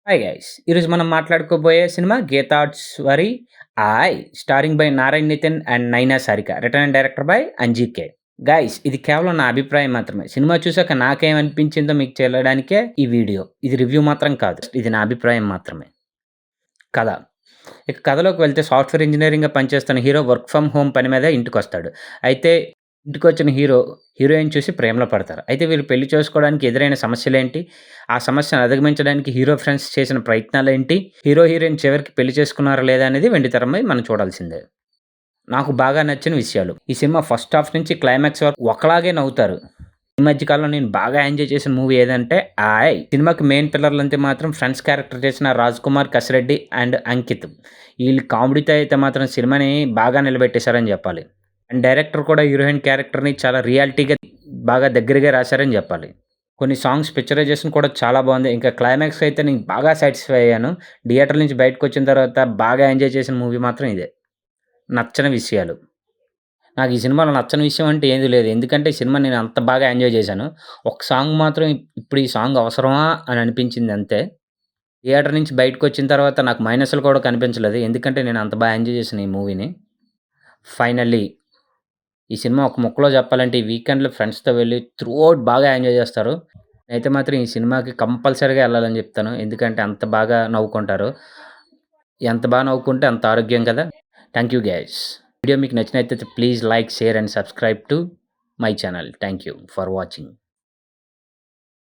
Hi guys! ఈరోజు మనం మాట్లాడుకోబోయే cinema 'గీతార్ట్స్ వరి ఆయ్' starring by Narayan Nitin and Naina Sarika. Written and director by Anji K. Guys ఇది కేవలం నా అభిప్రాయం మాత్రమే. సినిమా చూసాక నాకేమనిపించిందో మీకు తెలియడానికే ఈ వీడియో. ఇది రివ్యూ మాత్రం కాదు. ఇది నా అభిప్రాయం మాత్రమే. కథ. ఇక కథలోకి వెళ్తే సాఫ్ట్‌వేర్ ఇంజినీరింగ్‌గా పనిచేస్తున్న హీరో వర్క్ ఫ్రమ్ హోమ్ పని మీద ఇంటికొస్తాడు. అయితే ఇంటికొచ్చిన హీరోయిన్ చూసి ప్రేమలో పడతారు. అయితే వీళ్ళు పెళ్లి చేసుకోవడానికి ఎదురైన సమస్యలేంటి? ఆ సమస్యను అధిగమించడానికి హీరో ఫ్రెండ్స్ చేసిన ప్రయత్నాలేంటి? హీరోయిన్ చివరికి పెళ్లి చేసుకున్నారా లేదా అనేది వెండితెరపై మనం చూడాల్సిందే. నాకు బాగా నచ్చిన విషయాలు. ఈ సినిమా ఫస్ట్ హాఫ్ నుంచి క్లైమాక్స్ వరకు ఒకలాగే నవ్వుతారు. ఈ మధ్య కాలంలో నేను బాగా ఎంజాయ్ చేసిన మూవీ ఏదంటే 'ఆయ్'. సినిమాకి మెయిన్ పిల్లర్లంటే మాత్రం ఫ్రెండ్స్ క్యారెక్టర్ చేసిన 'రాజ్‌కుమార్', 'కసిరెడ్డి' అండ్ 'అంకిత్'. ఈళ్ళు కామెడీతో అయితే మాత్రం సినిమాని బాగా నిలబెట్టేశారని జెప్పాలి. అండ్ డైరెక్టర్ కూడా హీరోయిన్ క్యారెక్టర్‌ని చాలా రియాలిటీగా బాగా దగ్గరగా రాశారని జెప్పాలి. కొన్ని సాంగ్స్ పిక్చరైజేషన్ కూడా చాలా బావుంది. ఇంకా క్లైమాక్స్ అయితే నేను బాగా సాటిస్ఫై అయ్యాను. థియేటర్ నుంచి బయటకొచ్చిన తర్వాత బాగా ఎంజాయ్ చేసిన మూవీ మాత్రం ఇదే. నచ్చని విషయాలు. నాకు ఈ సినిమాలో నచ్చని విషయం అంటే ఏది లేదు. ఎందుకంటే ఈ సినిమా నేను అంత బాగా ఎంజాయ్ చేశాను. ఒక సాంగ్ మాత్రం ఇప్పుడు ఈ సాంగ్ అవసరమా అని అనిపించింది అంతే. థియేటర్ నుంచి బయటకొచ్చిన తర్వాత నాకు మైనస్‌లు కూడా కనిపించలేదు. ఎందుకంటే నేను అంత ఎంజాయ్ చేశాను ఈ మూవీని. ఫైనల్లీ ఈ సినిమా ఒక ముక్కలో చెప్పాలంటే ఈ వీకెండ్‌లో ఫ్రెండ్స్‌తో వెళ్లి త్రూ ఔట్ బాగా ఎంజాయ్ చేస్తారు. అయితే మాత్రం ఈ సినిమాకి కంపల్సరీగా ఎళ్ళాలని చెప్తాను. ఎందుకంటే అంత బాగా నవ్వుకుంటారు. ఎంత బాగా నవ్వుకుంటే అంత ఆరోగ్యం కదా! Thank you guys. వీడియో మీకు నచ్చినట్లయితే please like, share and subscribe to my channel. Thank you for watching.